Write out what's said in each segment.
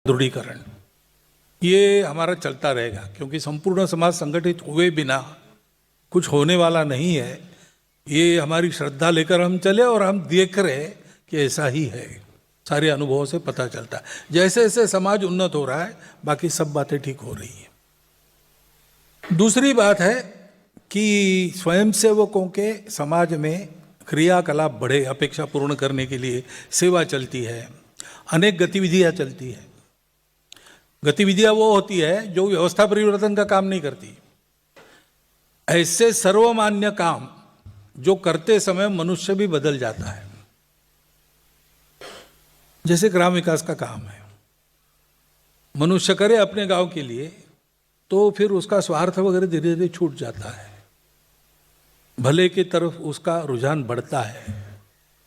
दृढ़ीकरण ये हमारा चलता रहेगा, क्योंकि संपूर्ण समाज संगठित हुए बिना कुछ होने वाला नहीं है। ये हमारी श्रद्धा लेकर हम चले और हम देख रहे कि ऐसा ही है। सारे अनुभवों से पता चलता है। जैसे जैसे समाज उन्नत हो रहा है, बाकी सब बातें ठीक हो रही हैं। दूसरी बात है कि स्वयंसेवकों के समाज में क्रियाकलाप बढ़े, अपेक्षा पूर्ण करने के लिए सेवा चलती है, अनेक गतिविधियां चलती है। गतिविधियां वो होती है जो व्यवस्था परिवर्तन का काम नहीं करती। ऐसे सर्वमान्य काम जो करते समय मनुष्य भी बदल जाता है, जैसे ग्राम विकास का काम है। मनुष्य करे अपने गांव के लिए तो फिर उसका स्वार्थ वगैरह धीरे धीरे छूट जाता है, भले की तरफ उसका रुझान बढ़ता है।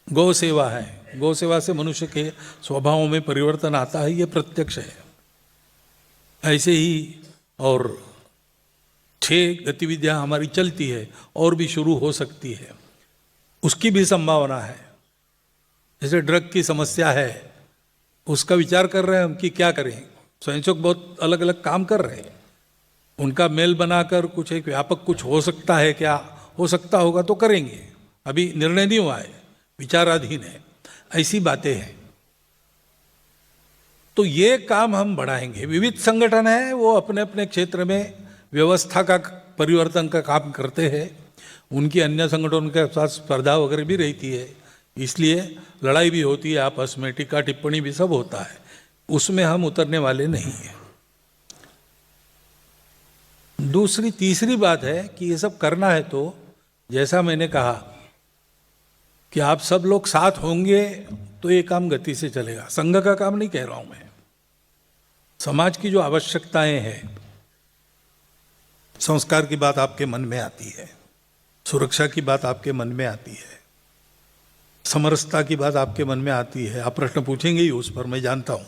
गौ सेवा है, गौ सेवा से मनुष्य के स्वभावों में परिवर्तन आता है, ये प्रत्यक्ष है। ऐसे ही और 6 गतिविधियां हमारी चलती है और भी शुरू हो सकती है, उसकी भी संभावना है। जैसे ड्रग की समस्या है, उसका विचार कर रहे हैं हम कि क्या करें। स्वयंसेवक बहुत अलग अलग काम कर रहे हैं, उनका मेल बनाकर कुछ एक व्यापक कुछ हो सकता है, क्या हो सकता होगा तो करेंगे। अभी निर्णय नहीं हुआ है, विचाराधीन है। ऐसी बातें हैं, तो ये काम हम बढ़ाएंगे। विविध संगठन है, वो अपने अपने क्षेत्र में व्यवस्था का परिवर्तन का काम करते हैं। उनकी अन्य संगठनों के साथ स्पर्धा वगैरह भी रहती है, इसलिए लड़ाई भी होती है आपस में, टीका टिप्पणी भी सब होता है। उसमें हम उतरने वाले नहीं हैं। तीसरी बात है कि ये सब करना है तो जैसा मैंने कहा कि आप सब लोग साथ होंगे तो ये काम गति से चलेगा। संघ का काम नहीं कह रहा हूं मैं। समाज की जो आवश्यकताएं हैं, संस्कार की बात आपके मन में आती है, सुरक्षा की बात आपके मन में आती है, समरसता की बात आपके मन में आती है। आप प्रश्न पूछेंगे ही उस पर, मैं जानता हूं।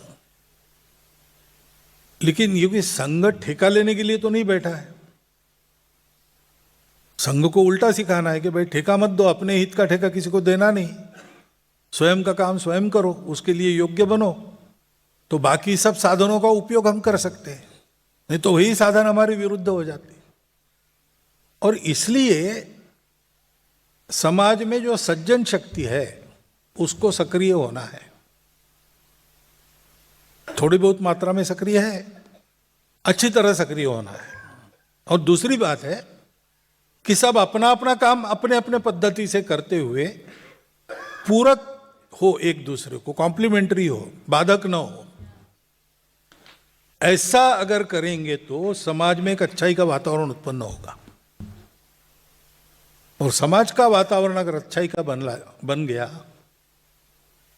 लेकिन ये संघ ठेका लेने के लिए तो नहीं बैठा है। संघ को उल्टा सिखाना है कि भाई ठेका मत दो, अपने हित का ठेका किसी को देना नहीं, स्वयं का काम स्वयं करो, उसके लिए योग्य बनो, तो बाकी सब साधनों का उपयोग हम कर सकते हैं। नहीं तो वही साधन हमारे विरुद्ध हो जाते। और इसलिए समाज में जो सज्जन शक्ति है उसको सक्रिय होना है। थोड़ी बहुत मात्रा में सक्रिय है, अच्छी तरह सक्रिय होना है। और दूसरी बात है कि सब अपना अपना काम अपने अपने पद्धति से करते हुए पूरक हो, एक दूसरे को कॉम्प्लीमेंट्री हो, बाधक न हो। ऐसा अगर करेंगे तो समाज में एक अच्छाई का वातावरण उत्पन्न होगा। और समाज का वातावरण अगर अच्छाई का बन गया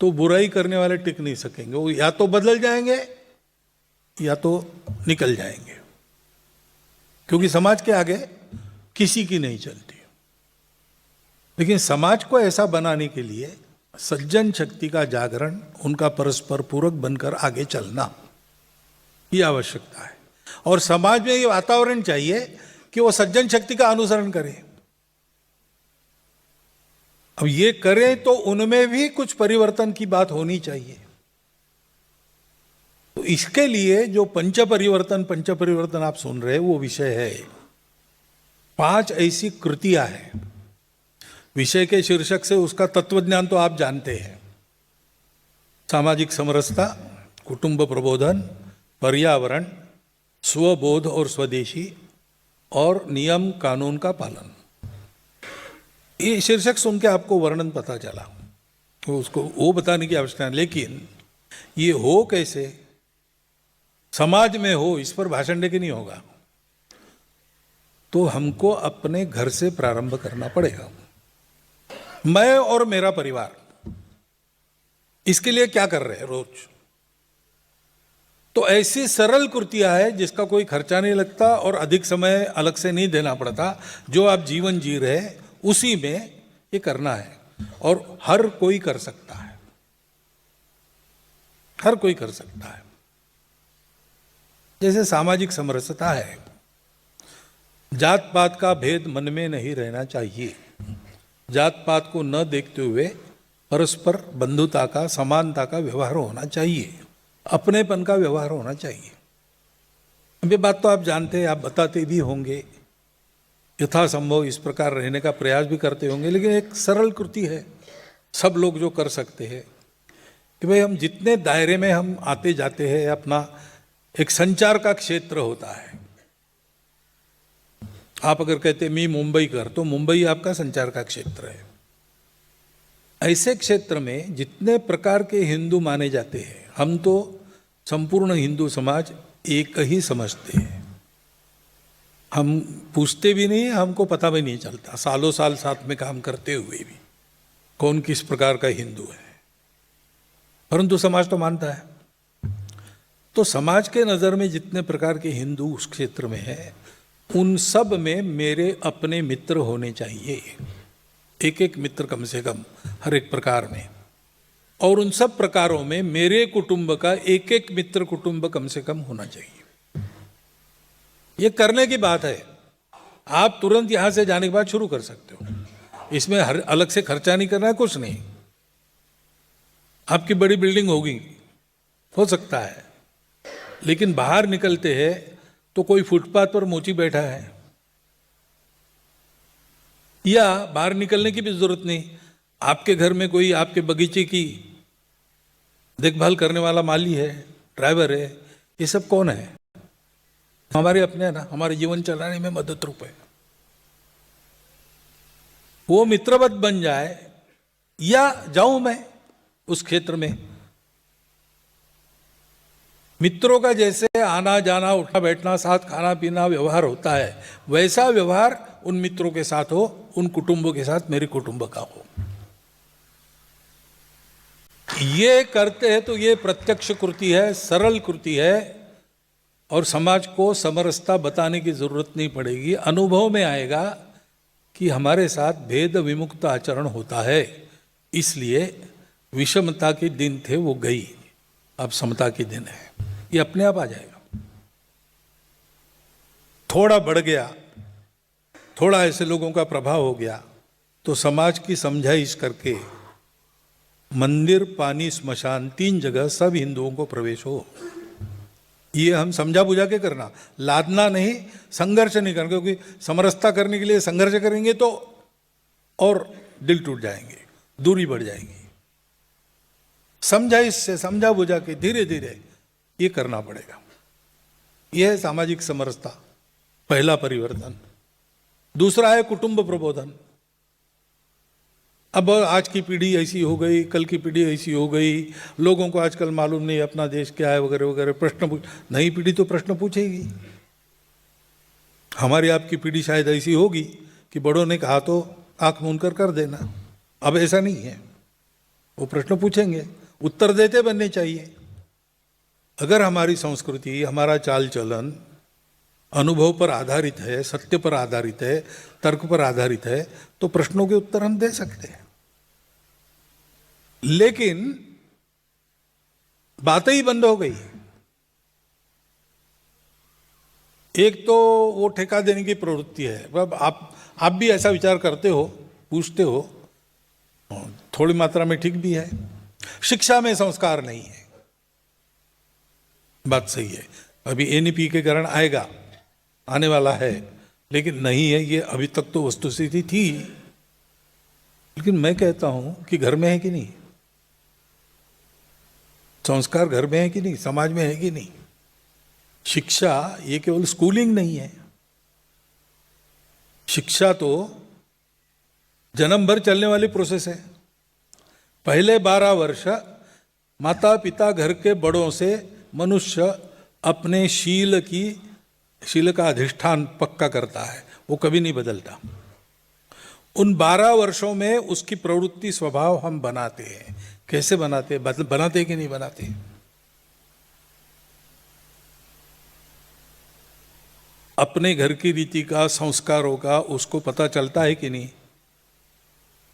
तो बुराई करने वाले टिक नहीं सकेंगे। वो या तो बदल जाएंगे या तो निकल जाएंगे, क्योंकि समाज के आगे किसी की नहीं चलती। लेकिन समाज को ऐसा बनाने के लिए सज्जन शक्ति का जागरण, उनका परस्पर पूरक बनकर आगे चलना, ये आवश्यकता है। और समाज में ये वातावरण चाहिए कि वो सज्जन शक्ति का अनुसरण करें। अब ये करें तो उनमें भी कुछ परिवर्तन की बात होनी चाहिए। तो इसके लिए जो पंच परिवर्तन आप सुन रहे हैं, वो विषय है। 5 ऐसी कृतियां हैं। विषय के शीर्षक से उसका तत्वज्ञान तो आप जानते हैं। सामाजिक समरसता, कुटुंब प्रबोधन, पर्यावरण, स्वबोध और स्वदेशी, और नियम कानून का पालन। ये शीर्षक सुन के आपको वर्णन पता चला, तो उसको वो बताने की आवश्यकता है। लेकिन ये हो कैसे, समाज में हो, इस पर भाषण देके नहीं होगा। तो हमको अपने घर से प्रारंभ करना पड़ेगा। मैं और मेरा परिवार इसके लिए क्या कर रहे हैं रोज। तो ऐसी सरल कृतियां है जिसका कोई खर्चा नहीं लगता और अधिक समय अलग से नहीं देना पड़ता। जो आप जीवन जी रहे उसी में ये करना है, और हर कोई कर सकता है। हर कोई कर सकता है। जैसे सामाजिक समरसता है, जात पात का भेद मन में नहीं रहना चाहिए। जात पात को न देखते हुए परस्पर बंधुता का, समानता का व्यवहार होना चाहिए। अपनेपन का व्यवहार होना चाहिए। अब ये बात तो आप जानते हैं, आप बताते भी होंगे, यथासंभव इस प्रकार रहने का प्रयास भी करते होंगे, लेकिन एक सरल कृति है, सब लोग जो कर सकते हैं कि भाई हम जितने दायरे में हम आते जाते हैं, अपना एक संचार का क्षेत्र होता है। आप अगर कहते मी मुंबई कर, तो मुंबई आपका संचार का क्षेत्र है। ऐसे क्षेत्र में जितने प्रकार के हिंदू माने जाते हैं, हम तो संपूर्ण हिंदू समाज एक ही समझते हैं। हम पूछते भी नहीं, हमको पता भी नहीं चलता, सालों साल साथ में काम करते हुए भी, कौन किस प्रकार का हिंदू है, परंतु समाज तो मानता है। तो समाज के नज़र में जितने प्रकार के हिंदू उस क्षेत्र में है, उन सब में मेरे अपने मित्र होने चाहिए, एक एक मित्र कम से कम हर एक प्रकार में, और उन सब प्रकारों में मेरे कुटुंब का एक एक मित्र कुटुंब कम से कम होना चाहिए। ये करने की बात है, आप तुरंत यहां से जाने के बाद शुरू कर सकते हो, इसमें हर अलग से खर्चा नहीं करना है, कुछ नहीं। आपकी बड़ी बिल्डिंग होगी, हो सकता है, लेकिन बाहर निकलते हैं तो कोई फुटपाथ पर मोची बैठा है, या बाहर निकलने की भी जरूरत नहीं, आपके घर में कोई आपके बगीचे की देखभाल करने वाला माली है, ड्राइवर है, ये सब कौन है? हमारे अपने है ना, हमारे जीवन चलाने में मदद रूप है। वो मित्रवत बन जाए, या जाऊं मैं उस क्षेत्र में, मित्रों का जैसे आना जाना उठना बैठना साथ खाना पीना व्यवहार होता है, वैसा व्यवहार उन मित्रों के साथ हो, उन कुटुंबों के साथ मेरे कुटुंब का हो। ये करते हैं तो ये प्रत्यक्ष कृति है, सरल कृति है, और समाज को समरसता बताने की जरूरत नहीं पड़ेगी। अनुभव में आएगा कि हमारे साथ भेद विमुक्त आचरण होता है, इसलिए विषमता के दिन थे वो गई, अब समता के दिन है, ये अपने आप आ जाएगा। थोड़ा बढ़ गया, थोड़ा ऐसे लोगों का प्रभाव हो गया, तो समाज की समझाइश करके मंदिर पानी स्मशान 3 जगह सब हिंदुओं को प्रवेश हो, ये हम समझा बुझा के करना, लादना नहीं, संघर्ष नहीं करना, क्योंकि समरसता करने के लिए संघर्ष करेंगे तो और दिल टूट जाएंगे, दूरी बढ़ जाएगी। समझाइश से समझा बुझा के धीरे धीरे ये करना पड़ेगा। यह है सामाजिक समरसता, पहला परिवर्तन। दूसरा है कुटुंब प्रबोधन। अब आज की पीढ़ी ऐसी हो गई, कल की पीढ़ी ऐसी हो गई, लोगों को आजकल मालूम नहीं अपना देश क्या है वगैरह वगैरह, प्रश्न पूछ, नई पीढ़ी तो प्रश्न पूछेगी। हमारी आपकी पीढ़ी शायद ऐसी होगी कि बड़ों ने कहा तो आंख मूंद कर देना, अब ऐसा नहीं है, वो प्रश्न पूछेंगे, उत्तर देते बनने चाहिए। अगर हमारी संस्कृति, हमारा चाल चलन अनुभव पर आधारित है, सत्य पर आधारित है, तर्क पर आधारित है, तो प्रश्नों के उत्तर हम दे सकते हैं। लेकिन बातें ही बंद हो गई। एक तो वो ठेका देने की प्रवृत्ति है। अब आप भी ऐसा विचार करते हो, पूछते हो, थोड़ी मात्रा में ठीक भी है। शिक्षा में संस्कार नहीं है, बात सही है। अभी एनईपी के कारण आएगा, आने वाला है, लेकिन नहीं है, ये अभी तक तो वस्तुस्थिति थी। लेकिन मैं कहता हूं कि घर में है कि नहीं, संस्कार घर में है कि नहीं, समाज में है कि नहीं। शिक्षा ये केवल स्कूलिंग नहीं है, शिक्षा तो जन्म भर चलने वाली प्रोसेस है। पहले 12 वर्ष माता पिता घर के बड़ों से मनुष्य अपने शील का अधिष्ठान पक्का करता है, वो कभी नहीं बदलता। उन 12 वर्षों में उसकी प्रवृत्ति स्वभाव हम बनाते हैं। कैसे बनाते हैं? बनाते कि नहीं बनाते? अपने घर की रीति का, संस्कारों का उसको पता चलता है कि नहीं?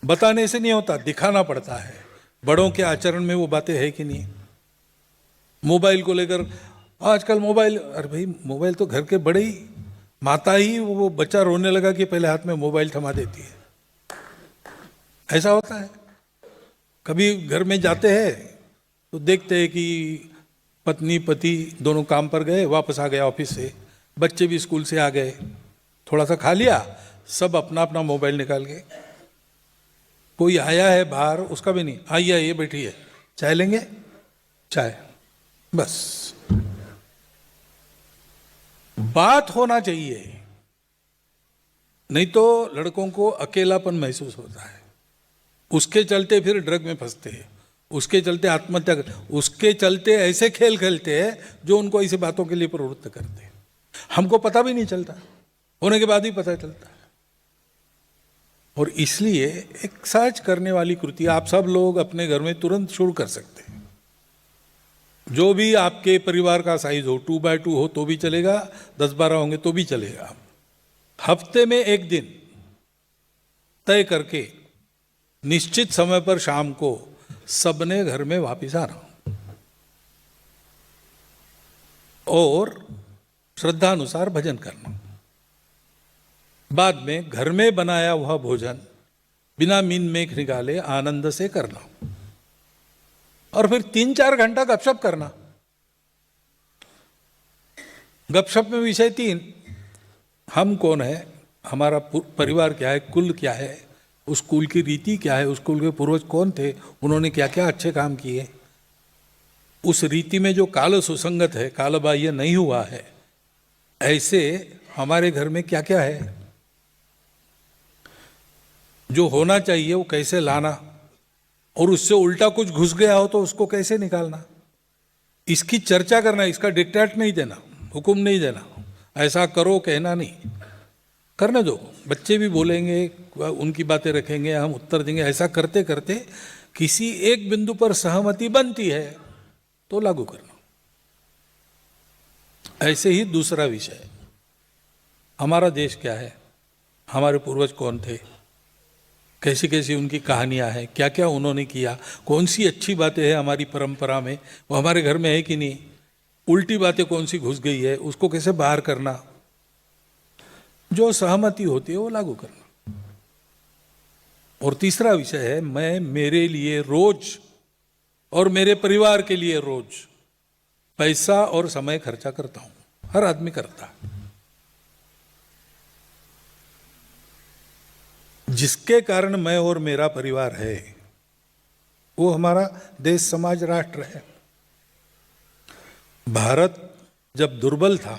बताने से नहीं होता, दिखाना पड़ता है। बड़ों के आचरण में वो बातें है कि नहीं? मोबाइल को लेकर आजकल मोबाइल, अरे भाई मोबाइल तो घर के बड़े ही, माता ही वो बच्चा रोने लगा कि पहले हाथ में मोबाइल थमा देती है। ऐसा होता है। कभी घर में जाते हैं तो देखते हैं कि पत्नी पति दोनों काम पर गए, वापस आ गए ऑफिस से, बच्चे भी स्कूल से आ गए, थोड़ा सा खा लिया, सब अपना अपना मोबाइल निकाल के, कोई आया है बाहर उसका भी नहीं, आइए बैठिए, चाय लेंगे, चाय, बस। बात होना चाहिए, नहीं तो लड़कों को अकेलापन महसूस होता है, उसके चलते फिर ड्रग में फंसते हैं, उसके चलते आत्महत्या कर, उसके चलते ऐसे खेल खेलते हैं जो उनको ऐसी बातों के लिए प्रवृत्त करते हैं। हमको पता भी नहीं चलता, होने के बाद ही पता चलता है। और इसलिए एक सर्च करने वाली कृति आप सब लोग अपने घर में तुरंत शुरू कर सकते हैं। जो भी आपके परिवार का साइज हो, 2x2 हो तो भी चलेगा, 10-12 होंगे तो भी चलेगा। हफ्ते में एक दिन तय करके निश्चित समय पर शाम को सबने घर में वापस आना और श्रद्धा अनुसार भजन करना। बाद में घर में बनाया हुआ भोजन बिना मीन मेख निकाले आनंद से करना और फिर 3-4 घंटा गपशप करना। गपशप में विषय 3, हम कौन है, हमारा परिवार क्या है, कुल क्या है, उस कुल की रीति क्या है, उस कुल के पूर्वज कौन थे, उन्होंने क्या क्या अच्छे काम किए, उस रीति में जो काल सुसंगत है, काल बाह्य नहीं हुआ है, ऐसे हमारे घर में क्या क्या है, जो होना चाहिए वो कैसे लाना, और उससे उल्टा कुछ घुस गया हो तो उसको कैसे निकालना, इसकी चर्चा करना। इसका डिक्टेट नहीं देना, हुक्म नहीं देना, ऐसा करो कहना नहीं, करने दो, बच्चे भी बोलेंगे, उनकी बातें रखेंगे, हम उत्तर देंगे। ऐसा करते करते किसी एक बिंदु पर सहमति बनती है तो लागू करना। ऐसे ही दूसरा विषय, हमारा देश क्या है, हमारे पूर्वज कौन थे, कैसी कैसी उनकी कहानियां हैं, क्या क्या उन्होंने किया, कौन सी अच्छी बातें हैं हमारी परंपरा में, वो हमारे घर में है कि नहीं, उल्टी बातें कौन सी घुस गई है, उसको कैसे बाहर करना, जो सहमति होती है वो लागू करना। और तीसरा विषय है, मैं मेरे लिए रोज और मेरे परिवार के लिए रोज पैसा और समय खर्चा करता हूं, हर आदमी करता है, जिसके कारण मैं और मेरा परिवार है वो हमारा देश समाज राष्ट्र है। भारत जब दुर्बल था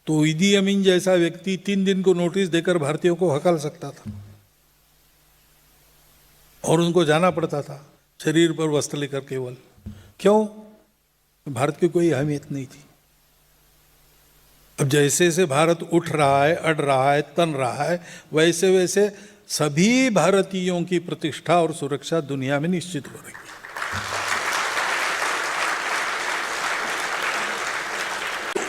तो ईदी अमीन जैसा व्यक्ति 3 दिन को नोटिस देकर भारतीयों को हकल सकता था और उनको जाना पड़ता था शरीर पर वस्त्र लेकर केवल। क्यों? भारत की कोई अहमियत नहीं थी। अब जैसे जैसे भारत उठ रहा है, अड़ रहा है, तन रहा है, वैसे वैसे सभी भारतीयों की प्रतिष्ठा और सुरक्षा दुनिया में निश्चित हो रही है।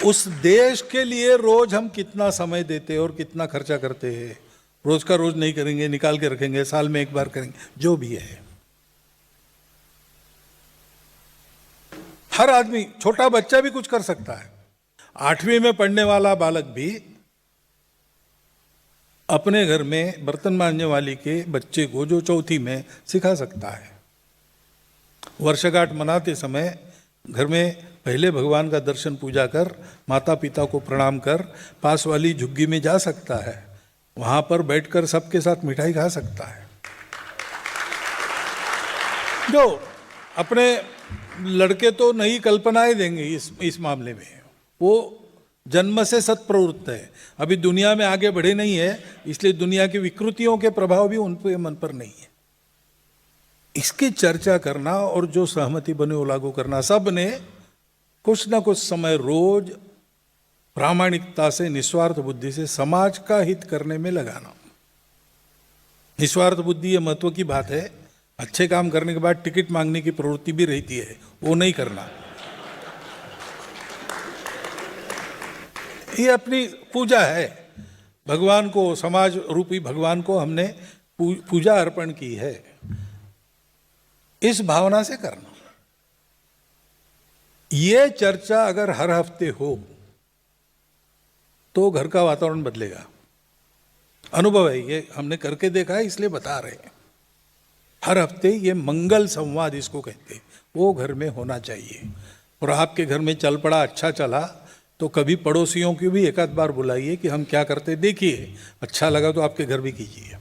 उस देश के लिए रोज हम कितना समय देते और कितना खर्चा करते हैं, रोज का रोज नहीं करेंगे, निकाल के रखेंगे, साल में एक बार करेंगे, जो भी है। हर आदमी, छोटा बच्चा भी कुछ कर सकता है। 8वीं में पढ़ने वाला बालक भी अपने घर में बर्तन मांजने वाली के बच्चे को जो 4थी में सिखा सकता है। वर्षगांठ मनाते समय घर में पहले भगवान का दर्शन पूजा कर, माता पिता को प्रणाम कर, पास वाली झुग्गी में जा सकता है, वहां पर बैठकर सबके साथ मिठाई खा सकता है। जो अपने लड़के तो नई कल्पनाएं देंगे इस मामले में, वो जन्म से सत्प्रवृत्त है, अभी दुनिया में आगे बढ़े नहीं है, इसलिए दुनिया की विकृतियों के प्रभाव भी उनके मन पर नहीं है। इसकी चर्चा करना और जो सहमति बने वो लागू करना, सब ने कुछ ना कुछ समय रोज प्रामाणिकता से, निस्वार्थ बुद्धि से समाज का हित करने में लगाना। निस्वार्थ बुद्धि ये महत्व की बात है। अच्छे काम करने के बाद टिकट मांगने की प्रवृत्ति भी रहती है, वो नहीं करना। ये अपनी पूजा है, भगवान को, समाज रूपी भगवान को हमने पूजा अर्पण की है, इस भावना से करना। ये चर्चा अगर हर हफ्ते हो तो घर का वातावरण बदलेगा। अनुभव है, ये हमने करके देखा है, इसलिए बता रहे हैं। हर हफ्ते ये मंगल संवाद इसको कहते हैं, वो घर में होना चाहिए। और आपके घर में चल पड़ा, अच्छा चला, तो कभी पड़ोसियों की भी एक आध बार बुलाइए कि हम क्या करते देखिए, अच्छा लगा तो आपके घर भी कीजिए।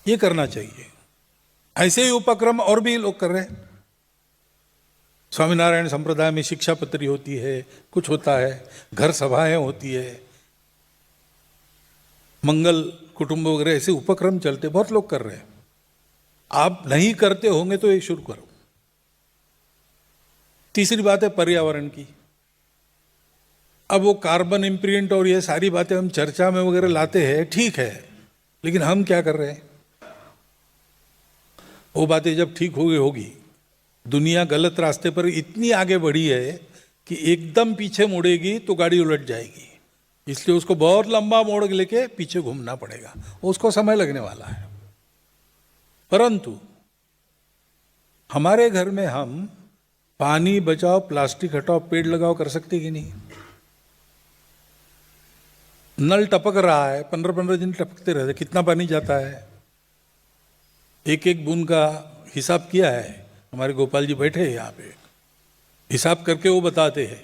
ये करना चाहिए। ऐसे ही उपक्रम और भी लोग कर रहे हैं। स्वामीनारायण संप्रदाय में शिक्षा पत्री होती है, कुछ होता है, घर सभाएं होती है, मंगल कुटुंब वगैरह ऐसे उपक्रम चलते, बहुत लोग कर रहे हैं। आप नहीं करते होंगे तो ये शुरू करो। तीसरी बात है पर्यावरण की। अब वो कार्बन इम्प्रिंट और ये सारी बातें हम चर्चा में वगैरह लाते हैं, ठीक है, लेकिन हम क्या कर रहे हैं? वो बातें जब ठीक होगी, दुनिया गलत रास्ते पर इतनी आगे बढ़ी है कि एकदम पीछे मुड़ेगी तो गाड़ी उलट जाएगी, इसलिए उसको बहुत लंबा मोड़ लेके पीछे घूमना पड़ेगा, उसको समय लगने वाला है। परंतु हमारे घर में हम पानी बचाओ, प्लास्टिक हटाओ, पेड़ लगाओ कर सकते कि नहीं? नल टपक रहा है, 15-15 दिन टपकते रहते, कितना पानी जाता है? एक एक बूंद का हिसाब किया है। हमारे गोपाल जी बैठे हैं यहाँ पे, हिसाब करके वो बताते हैं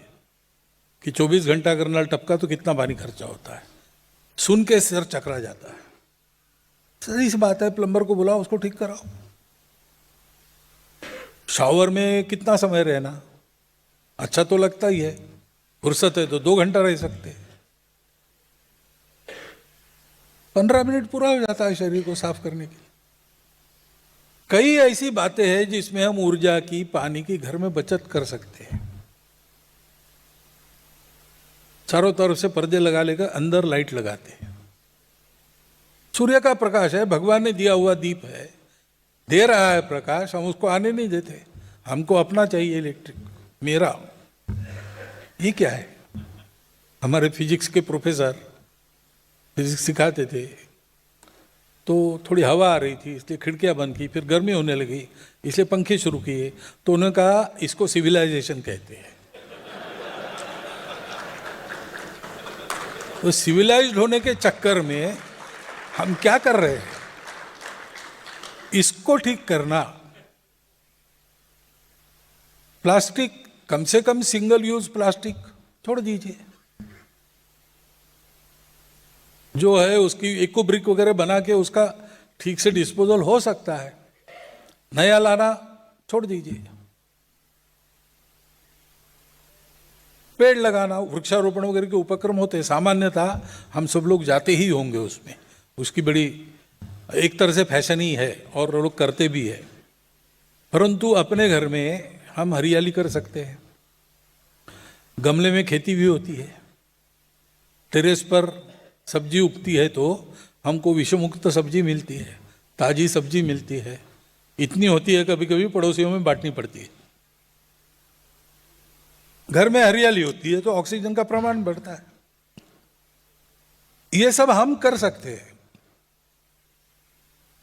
कि 24 घंटा अगर नल टपका तो कितना पानी खर्चा होता है। सुन के सिर चकरा जाता है। सही सी बात है, प्लम्बर को बुलाओ, उसको ठीक कराओ। शावर में कितना समय रहना, अच्छा तो लगता ही है, फुर्सत है तो 2 घंटा रह सकते, 15 मिनट पूरा हो जाता है शरीर को साफ करने की। कई ऐसी बातें हैं जिसमें हम ऊर्जा की, पानी की घर में बचत कर सकते हैं। चारों तरफ से पर्दे लगा लेकर अंदर लाइट लगाते हैं। सूर्य का प्रकाश है, भगवान ने दिया हुआ दीप है, दे रहा है प्रकाश, हम उसको आने नहीं देते। हमको अपना चाहिए इलेक्ट्रिक, मेरा। ये क्या है? हमारे फिजिक्स के प्रोफेसर फिजिक्स सिखाते थे, तो थोड़ी हवा आ रही थी इसलिए खिड़कियां बंद की, फिर गर्मी होने लगी इसलिए पंखे शुरू किए, तो उन्होंने कहा इसको सिविलाइजेशन कहते हैं। तो सिविलाइज्ड होने के चक्कर में हम क्या कर रहे हैं? इसको ठीक करना। प्लास्टिक, कम से कम सिंगल यूज प्लास्टिक छोड़ दीजिए। जो है उसकी इको ब्रिक वगैरह बना के उसका ठीक से डिस्पोजल हो सकता है, नया लाना छोड़ दीजिए। पेड़ लगाना, वृक्षारोपण वगैरह के उपक्रम होते हैं, सामान्यतः हम सब लोग जाते ही होंगे उसमें, उसकी बड़ी एक तरह से फैशन ही है और लोग करते भी है। परंतु अपने घर में हम हरियाली कर सकते हैं। गमले में खेती भी होती है, टेरेस पर सब्जी उगती है तो हमको विषमुक्त सब्जी मिलती है, ताजी सब्जी मिलती है, इतनी होती है कभी कभी पड़ोसियों में बांटनी पड़ती है। घर में हरियाली होती है तो ऑक्सीजन का प्रमाण बढ़ता है। ये सब हम कर सकते हैं।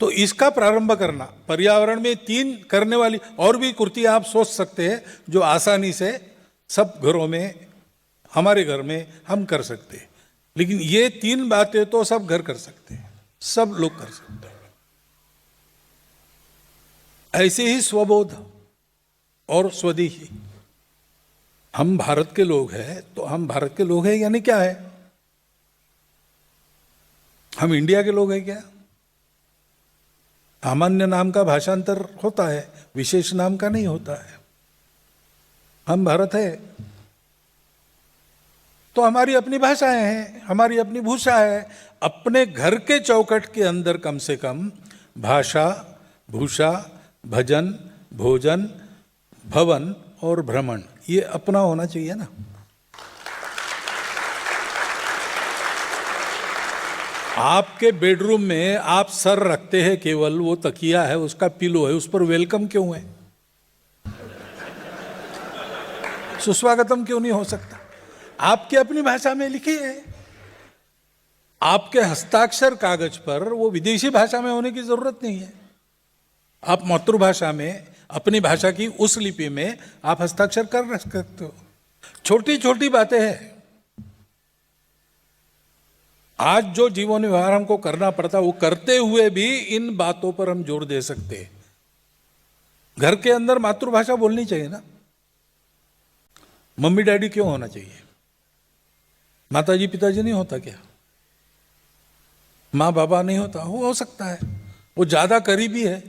तो इसका प्रारंभ करना, पर्यावरण में 3 करने वाली और भी कुर्तियां आप सोच सकते हैं जो आसानी से सब घरों में, हमारे घर में हम कर सकते हैं। लेकिन ये 3 बातें तो सब घर कर सकते हैं, सब लोग कर सकते हैं। ऐसे ही स्वबोध और स्वदेशी। हम भारत के लोग हैं तो हम भारत के लोग हैं यानी क्या है? हम इंडिया के लोग हैं क्या? सामान्य नाम का भाषांतर होता है, विशेष नाम का नहीं होता है। हम भारत है तो हमारी अपनी भाषाएं हैं, हमारी अपनी भूषा है। अपने घर के चौखट के अंदर कम से कम भाषा, भूषा, भजन, भोजन, भवन और भ्रमण, ये अपना होना चाहिए ना। आपके बेडरूम में आप सर रखते हैं, केवल वो तकिया है, उसका पिलो है, उस पर वेलकम क्यों है? सुस्वागतम क्यों नहीं हो सकता? आपके अपनी भाषा में लिखिए। आपके हस्ताक्षर कागज पर वो विदेशी भाषा में होने की जरूरत नहीं है। आप मातृभाषा में, अपनी भाषा की उस लिपि में आप हस्ताक्षर कर सकते हो। छोटी छोटी बातें हैं। आज जो जीवन व्यवहार हमको करना पड़ता है, वो करते हुए भी इन बातों पर हम जोर दे सकते हैं। घर के अंदर मातृभाषा बोलनी चाहिए ना। मम्मी डैडी क्यों होना चाहिए? माताजी पिताजी नहीं होता क्या? माँ बाबा नहीं होता? हो सकता है, वो ज्यादा करीबी है।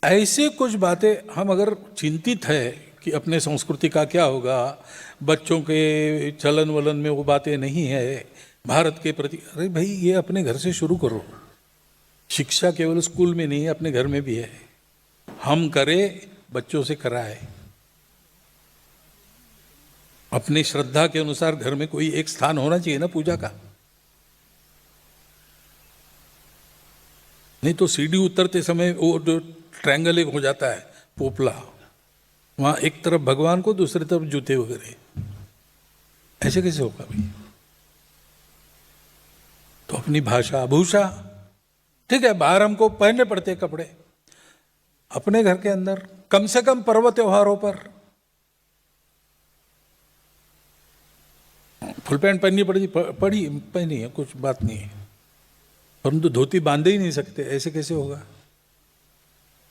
ऐसे कुछ बातें हम अगर चिंतित है कि अपने संस्कृति का क्या होगा, बच्चों के चलन वलन में वो बातें नहीं है भारत के प्रति, अरे भाई ये अपने घर से शुरू करो। शिक्षा केवल स्कूल में नहीं है, अपने घर में भी है। हम करें, बच्चों से कराए। अपनी श्रद्धा के अनुसार घर में कोई एक स्थान होना चाहिए ना पूजा का। नहीं तो सीढ़ी उतरते समय वो जो ट्रायंगल एक हो जाता है पोपला, वहां एक तरफ भगवान को, दूसरी तरफ जूते वगैरह, ऐसे कैसे होगा भाई? तो अपनी भाषा भूषा ठीक है, बाहर हमको पहनने पड़ते कपड़े, अपने घर के अंदर कम से कम पर्व त्योहारों पर फुल पैंट पहननी पहनी है, कुछ बात नहीं है, परंतु धोती बांधे ही नहीं सकते, ऐसे कैसे होगा?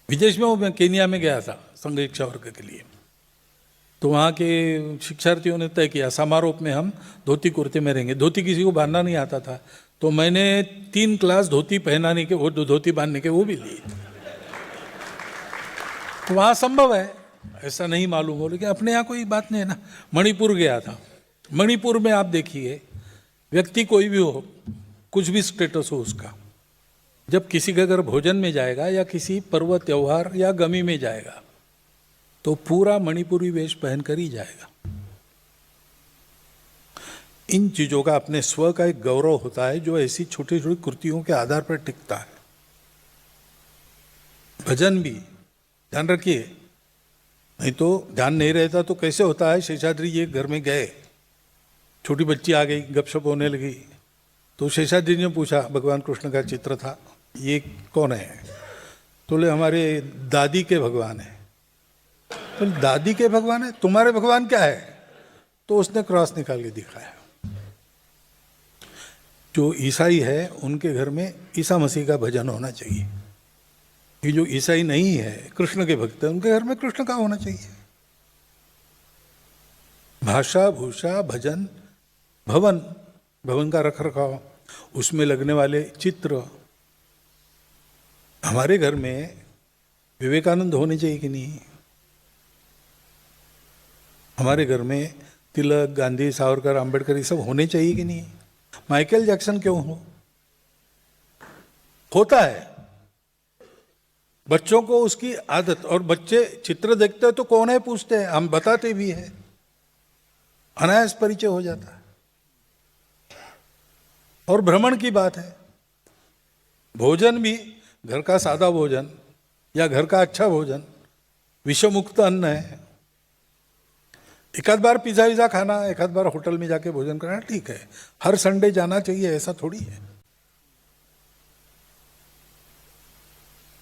विदेश में मैं केनिया में गया था संघ शिक्षा वर्ग के लिए, तो वहाँ के शिक्षार्थियों ने तय किया समारोह में हम धोती कुर्ते में रहेंगे। धोती किसी को बांधना नहीं आता था, तो मैंने 3 क्लास धोती पहनाने के, वो धोती बांधने के वो भी लिए। तो वहाँ संभव है, ऐसा नहीं मालूम हो, लेकिन अपने यहाँ कोई बात नहीं है ना। मणिपुर गया था, मणिपुर में आप देखिए, व्यक्ति कोई भी हो, कुछ भी स्टेटस हो उसका, जब किसी के घर भोजन में जाएगा या किसी पर्व त्योहार या गमी में जाएगा तो पूरा मणिपुरी वेश पहनकर ही जाएगा। इन चीजों का अपने स्व का एक गौरव होता है जो ऐसी छोटी छोटी कृतियों के आधार पर टिकता है। भजन भी ध्यान रखिए, नहीं तो ध्यान नहीं रहता तो कैसे होता है। शेषाद्री जी घर में गए, छोटी बच्ची आ गई, गपशप होने लगी, तो शेषाद्री ने पूछा, भगवान कृष्ण का चित्र था, ये कौन है? तो बोले हमारे दादी के भगवान है। तो दादी के भगवान है, तुम्हारे भगवान क्या है? तो उसने क्रॉस निकाल के दिखाया। जो ईसाई है उनके घर में ईसा मसीह का भजन होना चाहिए। ये जो ईसाई नहीं है, कृष्ण के भक्त है, उनके घर में कृष्ण का होना चाहिए। भाषा भूषा भजन, भवन, भवन का रख रखाव, उसमें लगने वाले चित्र। हमारे घर में विवेकानंद होने चाहिए कि नहीं? हमारे घर में तिलक, गांधी, सावरकर, अंबेडकर ये सब होने चाहिए कि नहीं? माइकल जैक्सन क्यों हो? होता है। बच्चों को उसकी आदत, और बच्चे चित्र देखते हैं तो कौन है पूछते हैं, हम बताते भी हैं, अनायास परिचय हो जाता है। और भ्रमण की बात है, भोजन भी घर का सादा भोजन या घर का अच्छा भोजन विषमुक्त अन्न है। एक आध बार पिज्जा विज़ा खाना, एक आध बार होटल में जाके भोजन करना ठीक है, हर संडे जाना चाहिए ऐसा थोड़ी है।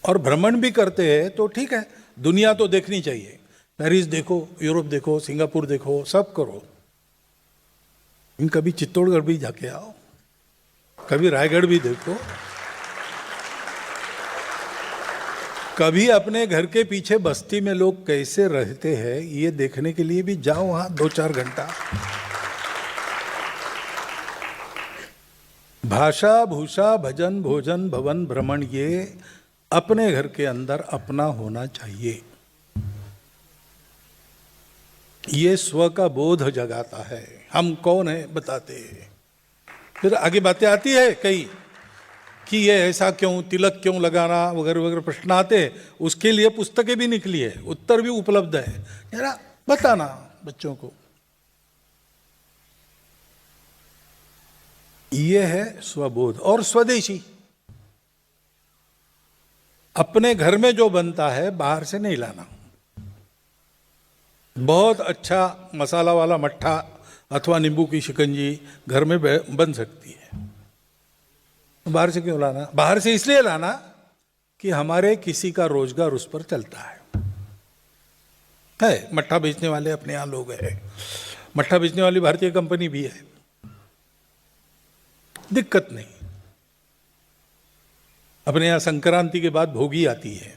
और भ्रमण भी करते हैं तो ठीक है, दुनिया तो देखनी चाहिए, पेरिस देखो, यूरोप देखो, सिंगापुर देखो, सब करो। कभी चित्तौड़गढ़ भी जाके आओ, कभी रायगढ़ भी देखो, कभी अपने घर के पीछे बस्ती में लोग कैसे रहते हैं ये देखने के लिए भी जाओ वहां 2-4 घंटा। भाषा भूषा भजन भोजन भवन भ्रमण ये अपने घर के अंदर अपना होना चाहिए। ये स्व का बोध जगाता है, हम कौन है बताते हैं। फिर आगे बातें आती है कई कि ये ऐसा क्यों, तिलक क्यों लगाना वगैरह वगैरह प्रश्न आते हैं, उसके लिए पुस्तकें भी निकली है, उत्तर भी उपलब्ध है, जरा बताना बच्चों को। ये है स्वबोध। और स्वदेशी, अपने घर में जो बनता है बाहर से नहीं लाना। बहुत अच्छा मसाला वाला मट्ठा अथवा नींबू की शिकंजी घर में बन सकती है, बाहर से क्यों लाना? बाहर से इसलिए लाना कि हमारे किसी का रोजगार उस पर चलता है। मट्ठा बेचने वाले अपने यहां लोग हैं, मट्ठा बेचने वाली भारतीय कंपनी भी है, दिक्कत नहीं। अपने यहां संक्रांति के बाद भोगी आती है,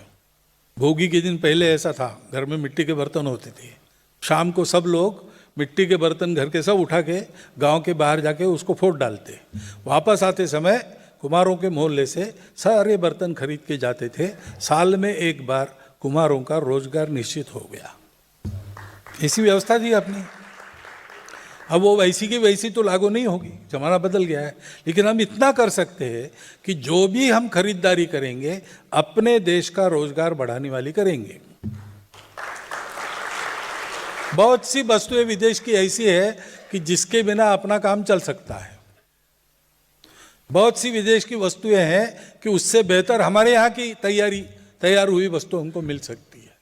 भोगी के दिन पहले ऐसा था, घर में मिट्टी के बर्तन होते थे, शाम को सब लोग मिट्टी के बर्तन घर के सब उठा के गांव के बाहर जाके उसको फोड़ डालते, वापस आते समय कुम्हारों के मोहल्ले से सारे बर्तन खरीद के जाते थे। साल में एक बार कुम्हारों का रोजगार निश्चित हो गया। ऐसी व्यवस्था थी अपनी। अब वो वैसी की वैसी तो लागू नहीं होगी, जमाना बदल गया है, लेकिन हम इतना कर सकते हैं कि जो भी हम खरीदारी करेंगे अपने देश का रोजगार बढ़ाने वाली करेंगे। बहुत सी वस्तुएं विदेश की ऐसी है कि जिसके बिना अपना काम चल सकता है। बहुत सी विदेश की वस्तुएं हैं कि उससे बेहतर हमारे यहाँ की तैयार हुई वस्तु हमको मिल सकती है।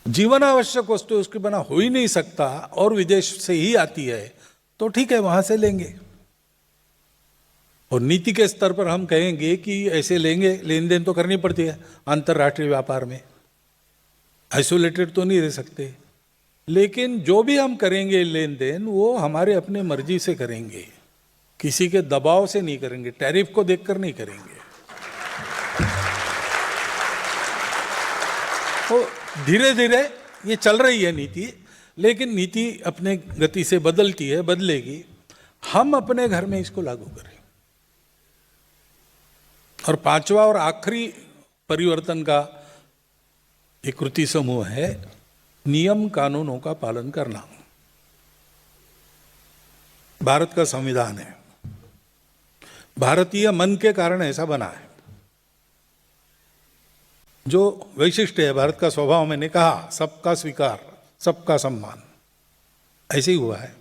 जीवन आवश्यक वस्तु उसके बिना हो ही नहीं सकता और विदेश से ही आती है, तो ठीक है, वहां से लेंगे। और नीति के स्तर पर हम कहेंगे कि ऐसे लेंगे, लेन देन तो करनी पड़ती है अंतर्राष्ट्रीय व्यापार में, आइसोलेटेड तो नहीं रह सकते। लेकिन जो भी हम करेंगे लेन देन वो हमारे अपने मर्जी से करेंगे, किसी के दबाव से नहीं करेंगे, टैरिफ को देखकर नहीं करेंगे। तो धीरे धीरे ये चल रही है नीति, लेकिन नीति अपने गति से बदलती है, बदलेगी। हम अपने घर में इसको लागू करें। और पांचवा और आखिरी परिवर्तन का एक कृति समूह है नियम कानूनों का पालन करना। भारत का संविधान है, भारतीय मन के कारण ऐसा बना है। जो वैशिष्ट है भारत का स्वभाव, मैंने कहा सबका स्वीकार, सबका सम्मान, ऐसे ही हुआ है।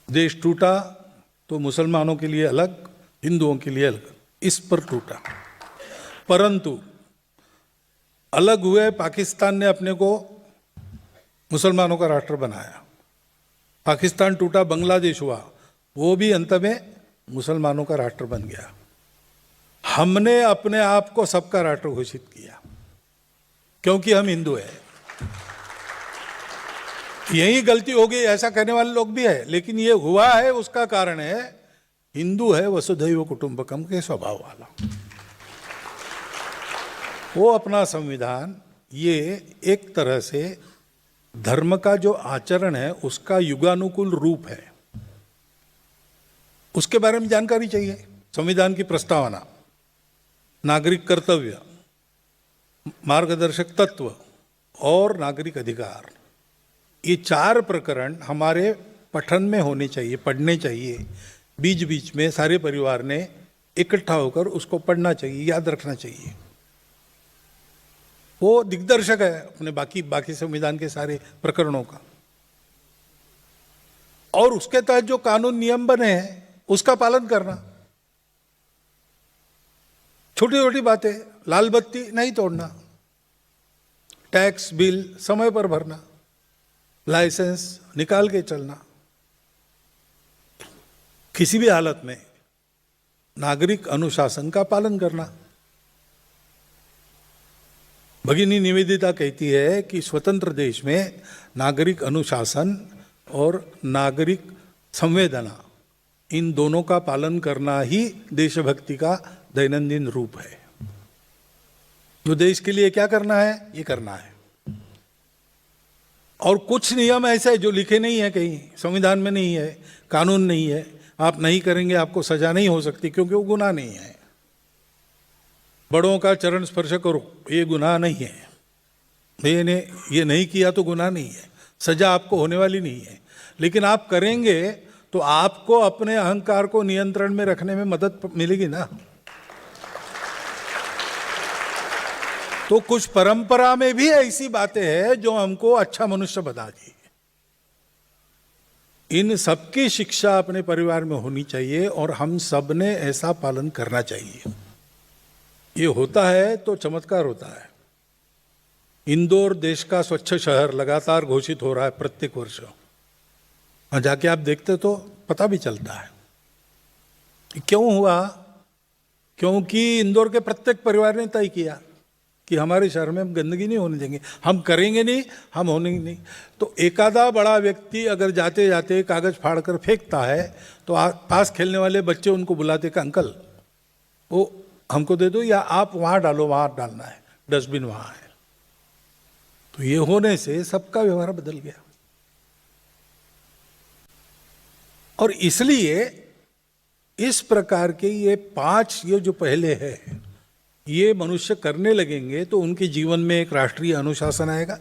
देश टूटा तो मुसलमानों के लिए अलग, हिंदुओं के लिए अलग, इस पर टूटा। परंतु अलग हुए पाकिस्तान ने अपने को मुसलमानों का राष्ट्र बनाया। पाकिस्तान टूटा, बांग्लादेश हुआ, वो भी अंत में मुसलमानों का राष्ट्र बन गया। हमने अपने आप को सबका राष्ट्र घोषित किया क्योंकि हम हिंदू हैं। यही गलती हो गई ऐसा कहने वाले लोग भी है, लेकिन ये हुआ है उसका कारण है हिंदू है वसुधैव कुटुंबकम के स्वभाव वाला। वो अपना संविधान ये एक तरह से धर्म का जो आचरण है उसका युगानुकूल रूप है। उसके बारे में जानकारी चाहिए। संविधान की प्रस्तावना, नागरिक कर्तव्य, मार्गदर्शक तत्व और नागरिक अधिकार, ये चार प्रकरण हमारे पठन में होने चाहिए, पढ़ने चाहिए। बीच बीच में सारे परिवार ने इकट्ठा होकर उसको पढ़ना चाहिए, याद रखना चाहिए। वो दिग्दर्शक है अपने बाकी संविधान के सारे प्रकरणों का। और उसके तहत जो कानून नियम बने हैं उसका पालन करना। छोटी छोटी बातें, लाल बत्ती नहीं तोड़ना, टैक्स बिल समय पर भरना, लाइसेंस निकाल के चलना, किसी भी हालत में नागरिक अनुशासन का पालन करना। भगिनी निवेदिता कहती है कि स्वतंत्र देश में नागरिक अनुशासन और नागरिक संवेदना, इन दोनों का पालन करना ही देशभक्ति का दैनंदिन रूप है। जो देश के लिए क्या करना है ये करना है। और कुछ नियम ऐसे जो लिखे नहीं है, कहीं संविधान में नहीं है, कानून नहीं है, आप नहीं करेंगे आपको सजा नहीं हो सकती क्योंकि वो गुनाह नहीं है। बड़ों का चरण स्पर्श करो, ये गुनाह नहीं है। ये नहीं किया तो गुनाह नहीं है, सजा आपको होने वाली नहीं है। लेकिन आप करेंगे तो आपको अपने अहंकार को नियंत्रण में रखने में मदद मिलेगी ना। तो कुछ परंपरा में भी ऐसी बातें हैं जो हमको अच्छा मनुष्य बताती है। इन सबकी शिक्षा अपने परिवार में होनी चाहिए और हम सब ने ऐसा पालन करना चाहिए। ये होता है तो चमत्कार होता है। इंदौर देश का स्वच्छ शहर लगातार घोषित हो रहा है प्रत्येक वर्ष। और जाके आप देखते तो पता भी चलता है क्यों हुआ। क्योंकि इंदौर के प्रत्येक परिवार ने तय किया कि हमारे शहर में हम गंदगी नहीं होने देंगे, हम करेंगे नहीं, हम होने नहीं। तो एकादा बड़ा व्यक्ति अगर जाते जाते कागज फाड़ कर फेंकता है तो पास खेलने वाले बच्चे उनको बुलाते कि अंकल वो हमको दे दो या आप वहां डालो, वहां डालना है, डस्टबिन वहां है। तो ये होने से सबका व्यवहार बदल गया। और इसलिए इस प्रकार के ये 5 ये जो पहले है, ये मनुष्य करने लगेंगे तो उनके जीवन में एक राष्ट्रीय अनुशासन आएगा,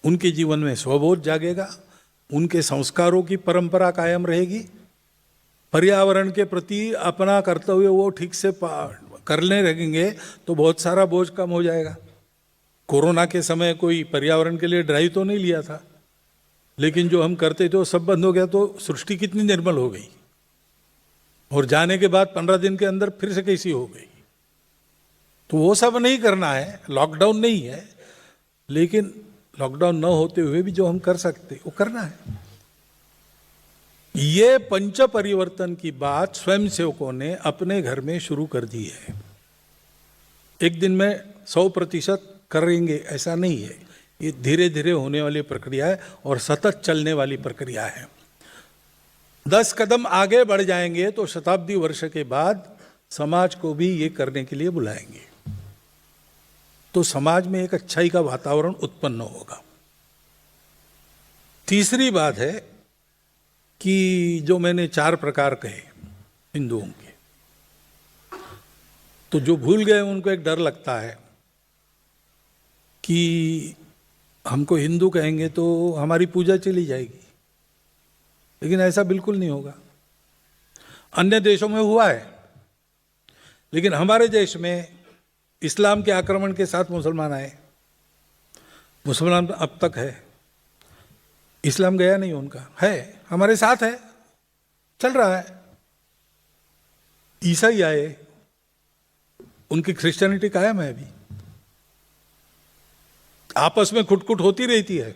उनके जीवन में स्वबोध जागेगा, उनके संस्कारों की परंपरा कायम रहेगी, पर्यावरण के प्रति अपना कर्तव्य वो ठीक से करने लगेंगे तो बहुत सारा बोझ कम हो जाएगा। कोरोना के समय कोई पर्यावरण के लिए ड्राइव तो नहीं लिया था, लेकिन जो हम करते थे वो सब बंद हो गया, तो सृष्टि कितनी निर्मल हो गई। और जाने के बाद 15 दिन के अंदर फिर से कैसी हो गई। तो वो सब नहीं करना है, लॉकडाउन नहीं है, लेकिन लॉकडाउन न होते हुए भी जो हम कर सकते वो करना है। ये पंच परिवर्तन की बात स्वयं सेवकों ने अपने घर में शुरू कर दी है। एक दिन में 100% करेंगे ऐसा नहीं है, ये धीरे धीरे होने वाली प्रक्रिया है और सतत चलने वाली प्रक्रिया है। 10 कदम आगे बढ़ जाएंगे तो शताब्दी वर्ष के बाद समाज को भी ये करने के लिए बुलाएंगे, तो समाज में एक अच्छाई का वातावरण उत्पन्न होगा। तीसरी बात है कि जो मैंने 4 प्रकार कहे हिंदुओं के, तो जो भूल गए उनको एक डर लगता है कि हमको हिंदू कहेंगे तो हमारी पूजा चली जाएगी, लेकिन ऐसा बिल्कुल नहीं होगा। अन्य देशों में हुआ है, लेकिन हमारे देश में इस्लाम के आक्रमण के साथ मुसलमान आए। मुसलमान अब तक है, इस्लाम गया नहीं, उनका है, हमारे साथ है, चल रहा है। ईसाई आए, उनकी क्रिश्चियनिटी कायम है अभी, आपस में खुटखुट होती रहती है,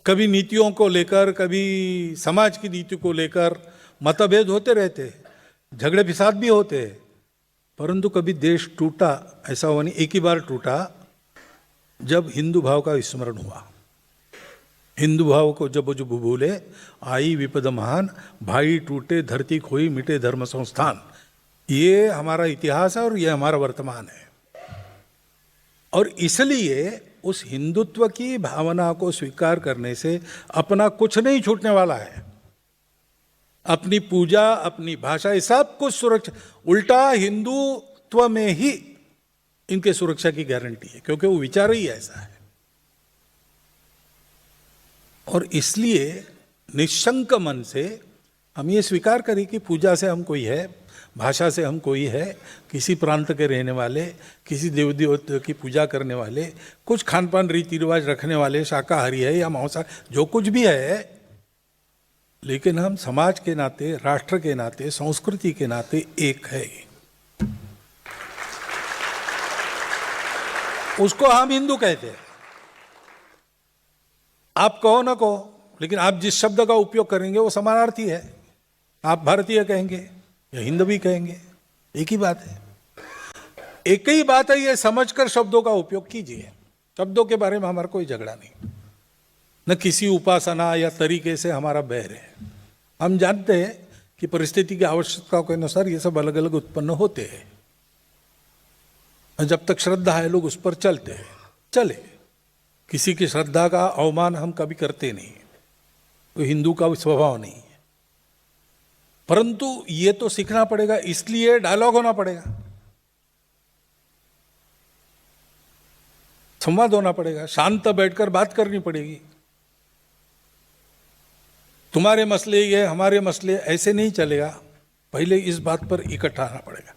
कभी नीतियों को लेकर, कभी समाज की नीति को लेकर मतभेद होते रहते, झगड़े फिसाद भी होते, परंतु कभी देश टूटा ऐसा हुआ नहीं। एक ही बार टूटा जब हिंदू भाव का विस्मरण हुआ। हिंदू भाव को जब जो भूले आई विपद महान, भाई टूटे धरती खोई मिटे धर्म संस्थान। ये हमारा इतिहास है और ये हमारा वर्तमान है। और इसलिए उस हिंदुत्व की भावना को स्वीकार करने से अपना कुछ नहीं छूटने वाला है। अपनी पूजा, अपनी भाषा, ये सब कुछ सुरक्षा, उल्टा हिंदुत्व में ही इनके सुरक्षा की गारंटी है, क्योंकि वो विचार ही ऐसा है। और इसलिए निशंक मन से हम ये स्वीकार करें कि पूजा से हम कोई है, भाषा से हम कोई है, किसी प्रांत के रहने वाले, किसी देव देवता की पूजा करने वाले, कुछ खान पान रीति रिवाज रखने वाले, शाकाहारी है या मांसाहारी, जो कुछ भी है, लेकिन हम समाज के नाते, राष्ट्र के नाते, संस्कृति के नाते एक है। उसको हम हिंदू कहते हैं। आप कहो ना कहो, लेकिन आप जिस शब्द का उपयोग करेंगे वो समानार्थी है। आप भारतीय कहेंगे या हिंदवी कहेंगे, एक ही बात है। एक ही बात है, ये समझकर शब्दों का उपयोग कीजिए। शब्दों के बारे में हमारा कोई झगड़ा नहीं, न किसी उपासना या तरीके से हमारा बैर है। हम जानते हैं कि परिस्थिति की आवश्यकता के अनुसार ये सब अलग अलग उत्पन्न होते हैं, जब तक श्रद्धा है लोग उस पर चलते हैं, चले। किसी की श्रद्धा का अवमान हम कभी करते नहीं, तो हिंदू का स्वभाव नहीं है। परंतु ये तो सीखना पड़ेगा, इसलिए डायलॉग होना पड़ेगा, संवाद होना पड़ेगा, शांत बैठकर बात करनी पड़ेगी। तुम्हारे मसले ये, हमारे मसले, ऐसे नहीं चलेगा। पहले इस बात पर इकट्ठा आना पड़ेगा।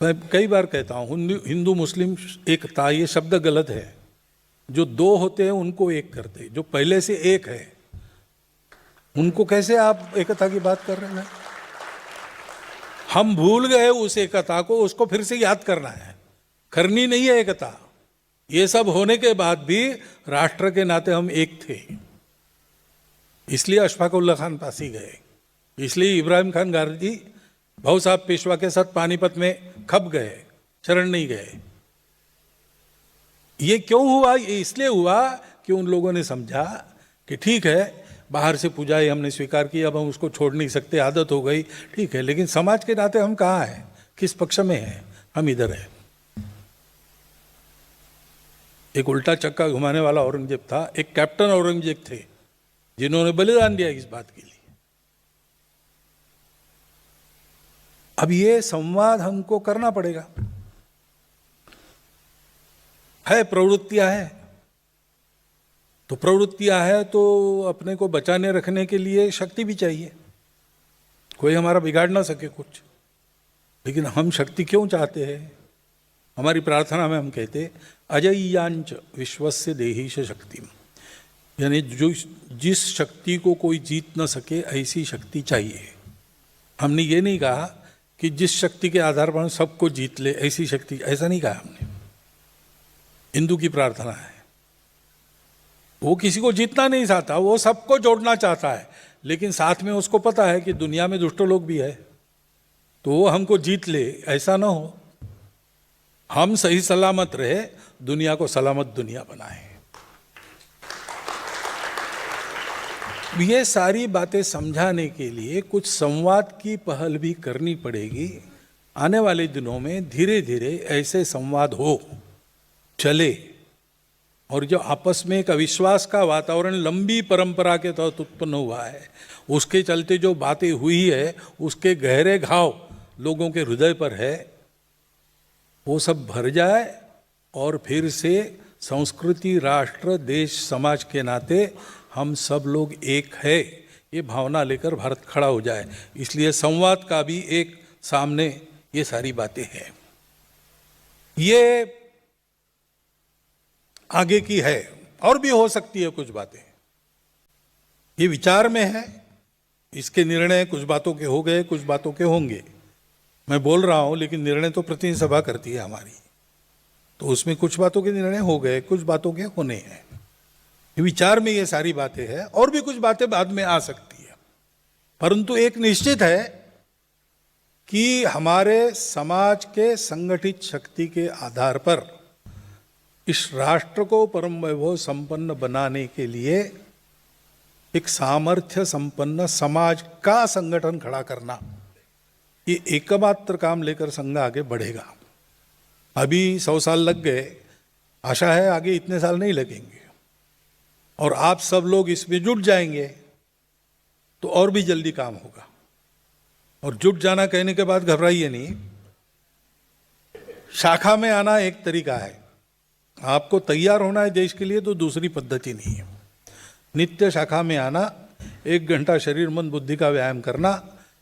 मैं कई बार कहता हूँ हिंदू मुस्लिम एकता, ये शब्द गलत है। जो दो होते हैं उनको एक करते, जो पहले से एक है उनको कैसे आप एकता की बात कर रहे हैं? हम भूल गए उस एकता को, उसको फिर से याद करना है, करनी नहीं है एकता। ये सब होने के बाद भी राष्ट्र के नाते हम एक थे, इसलिए अशफाक उल्लाह खान पासी गए, इसलिए इब्राहिम खान गाजी भाऊ साहब पेशवा के साथ पानीपत में खप गए, शरण नहीं गए। ये क्यों हुआ? ये इसलिए हुआ कि उन लोगों ने समझा कि ठीक है, बाहर से पूजाई हमने स्वीकार की, अब हम उसको छोड़ नहीं सकते, आदत हो गई, ठीक है, लेकिन समाज के नाते हम कहाँ हैं, किस पक्ष में हैं? हम इधर हैं। एक उल्टा चक्का घुमाने वाला औरंगजेब था, एक कैप्टन औरंगजेब थे जिन्होंने बलिदान दिया इस बात के लिए। अब ये संवाद हमको करना पड़ेगा। है प्रवृत्तियां हैं, तो प्रवृत्तियां है तो अपने को बचाने रखने के लिए शक्ति भी चाहिए। कोई हमारा बिगाड़ ना सके कुछ, लेकिन हम शक्ति क्यों चाहते हैं? हमारी प्रार्थना में हम कहते अजय्यांच विश्वस्य देहीश शक्ति, यानी जो जिस शक्ति को कोई जीत न सके ऐसी शक्ति चाहिए। हमने ये नहीं कहा कि जिस शक्ति के आधार पर सबको जीत ले ऐसी शक्ति, ऐसा नहीं कहा हमने। हिंदू की प्रार्थना है, वो किसी को जीतना नहीं चाहता, वो सबको जोड़ना चाहता है, लेकिन साथ में उसको पता है कि दुनिया में दुष्ट लोग भी है, तो वो हमको जीत ले ऐसा ना हो। हम सही सलामत रहे, दुनिया को सलामत दुनिया बनाए। ये सारी बातें समझाने के लिए कुछ संवाद की पहल भी करनी पड़ेगी। आने वाले दिनों में धीरे धीरे ऐसे संवाद हो, चले, और जो आपस में एक अविश्वास का वातावरण लंबी परंपरा के तहत उत्पन्न हुआ है, उसके चलते जो बातें हुई है, उसके गहरे घाव लोगों के हृदय पर है, वो सब भर जाए और फिर से संस्कृति, राष्ट्र, देश, समाज के नाते हम सब लोग एक है, ये भावना लेकर भारत खड़ा हो जाए। इसलिए संवाद का भी एक सामने ये सारी बातें हैं। ये आगे की है, और भी हो सकती है कुछ बातें, ये विचार में है, इसके निर्णय कुछ बातों के हो गए, कुछ बातों के होंगे। मैं बोल रहा हूं, लेकिन निर्णय तो प्रतिनिधि सभा करती है हमारी, तो उसमें कुछ बातों के निर्णय हो गए, कुछ बातों के होने हैं। विचार में ये सारी बातें हैं, और भी कुछ बातें बाद में आ सकती है, परंतु एक निश्चित है कि हमारे समाज के संगठित शक्ति के आधार पर इस राष्ट्र को परम वैभव संपन्न बनाने के लिए एक सामर्थ्य संपन्न समाज का संगठन खड़ा करना, ये एकमात्र काम लेकर संघ आगे बढ़ेगा। अभी 100 साल लग गए, आशा है आगे इतने साल नहीं लगेंगे, और आप सब लोग इसमें जुट जाएंगे तो और भी जल्दी काम होगा। और जुट जाना कहने के बाद घबराइए नहीं, शाखा में आना एक तरीका है, आपको तैयार होना है देश के लिए तो दूसरी पद्धति नहीं है। नित्य शाखा में आना, 1 घंटा शरीर मन बुद्धि का व्यायाम करना,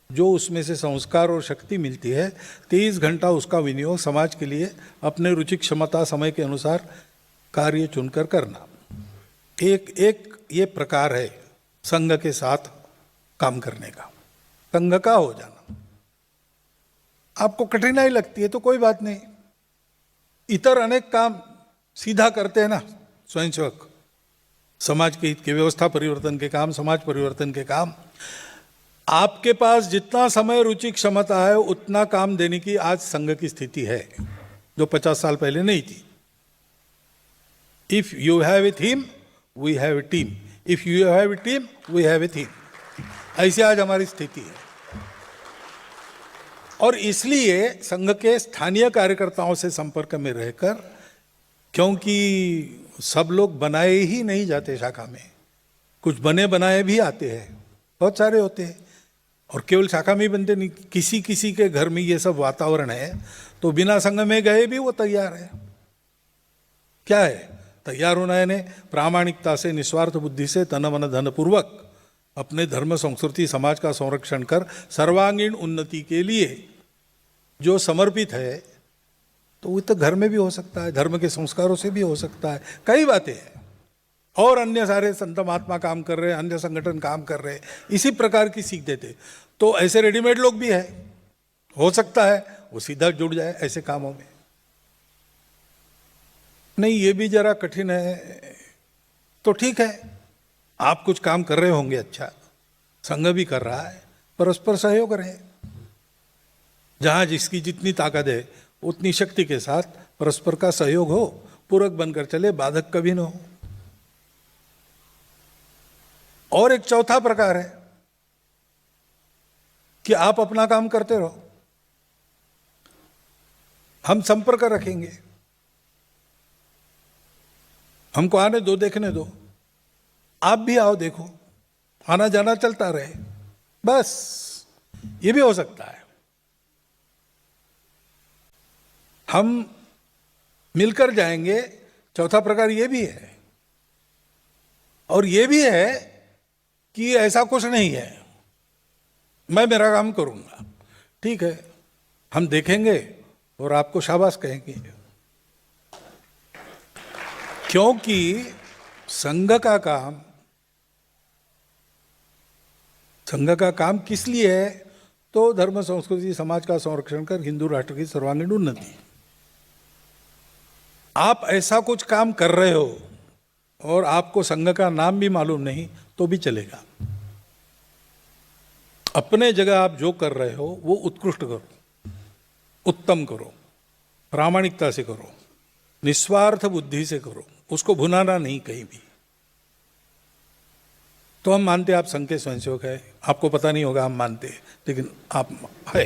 जो उसमें से संस्कार और शक्ति मिलती है, 23 घंटा उसका विनियोग समाज के लिए अपने रुचि, क्षमता, समय के अनुसार कार्य चुनकर करना। एक ये प्रकार है संघ के साथ काम करने का, संघ का हो जाना। आपको कठिनाई लगती है तो कोई बात नहीं, इतर अनेक काम सीधा करते हैं ना स्वयंसेवक, समाज के हित के, व्यवस्था परिवर्तन के काम, समाज परिवर्तन के काम। आपके पास जितना समय, रुचि, क्षमता है, उतना काम देने की आज संघ की स्थिति है, जो 50 साल पहले नहीं थी। If you have a theme, we have a team, if you have a team, we have a theme. ऐसी आज हमारी स्थिति है, और इसलिए संघ के स्थानीय कार्यकर्ताओं से संपर्क में रहकर, क्योंकि सब लोग बनाए ही नहीं जाते शाखा में, कुछ बने बनाए भी आते हैं, बहुत सारे होते हैं, और केवल शाखा में ही बनते नहीं, किसी किसी के घर में ये सब वातावरण है, तो बिना संघ में गए भी वो तैयार है। क्या है तैयार होना? यानी प्रामाणिकता से, निस्वार्थ बुद्धि से, तन मन धन पूर्वक अपने धर्म, संस्कृति, समाज का संरक्षण कर सर्वांगीण उन्नति के लिए जो समर्पित है, तो वो तो घर में भी हो सकता है, धर्म के संस्कारों से भी हो सकता है, कई बातें हैं। और अन्य सारे संत महात्मा काम कर रहे हैं, अन्य संगठन काम कर रहे हैं, इसी प्रकार की सीख देते। तो ऐसे रेडीमेड लोग भी है, हो सकता है वो सीधा जुड़ जाए ऐसे कामों में। नहीं, ये भी जरा कठिन है, तो ठीक है, आप कुछ काम कर रहे होंगे, अच्छा, संघ भी कर रहा है, परस्पर सहयोग रहे, जहां जिसकी जितनी ताकत है उतनी शक्ति के साथ परस्पर का सहयोग हो, पूरक बनकर चले, बाधक कभी न हो। और एक चौथा प्रकार है कि आप अपना काम करते रहो, हम संपर्क रखेंगे, हमको आने दो, देखने दो, आप भी आओ, देखो, आना जाना चलता रहे, बस। ये भी हो सकता है। हम मिलकर जाएंगे, चौथा प्रकार ये भी है। और ये भी है कि ऐसा कुछ नहीं है, मैं मेरा काम करूंगा, ठीक है, हम देखेंगे और आपको शाबाश कहेंगे। क्योंकि संघ का काम किस लिए है? तो धर्म, संस्कृति, समाज का संरक्षण कर हिंदू राष्ट्र की सर्वांगीण उन्नति। आप ऐसा कुछ काम कर रहे हो और आपको संघ का नाम भी मालूम नहीं तो भी चलेगा। अपने जगह आप जो कर रहे हो वो उत्कृष्ट करो, उत्तम करो, प्रामाणिकता से करो, निस्वार्थ बुद्धि से करो, उसको भुनाना नहीं कहीं भी। तो हम मानते आप संघ के स्वयंसेवक है, आपको पता नहीं होगा हम मानते, लेकिन आप है।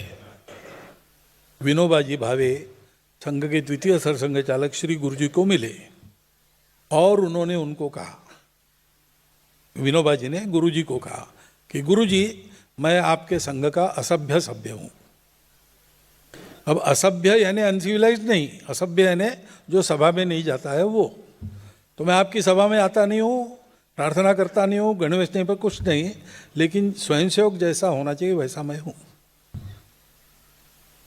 विनोबा जी भावे संघ के द्वितीय सरसंघ चालक श्री गुरुजी को मिले और उन्होंने उनको कहा, विनोबा जी ने गुरुजी को कहा कि गुरुजी, मैं आपके संघ का असभ्य सभ्य हूं। अब असभ्य यानी अनसिविलाइज्ड नहीं, असभ्य यानी जो सभा में नहीं जाता है वो। तो मैं आपकी सभा में आता नहीं हूं, प्रार्थना करता नहीं हूं, गणवेश नहीं, पर कुछ नहीं, लेकिन स्वयंसेवक जैसा होना चाहिए वैसा मैं हूं।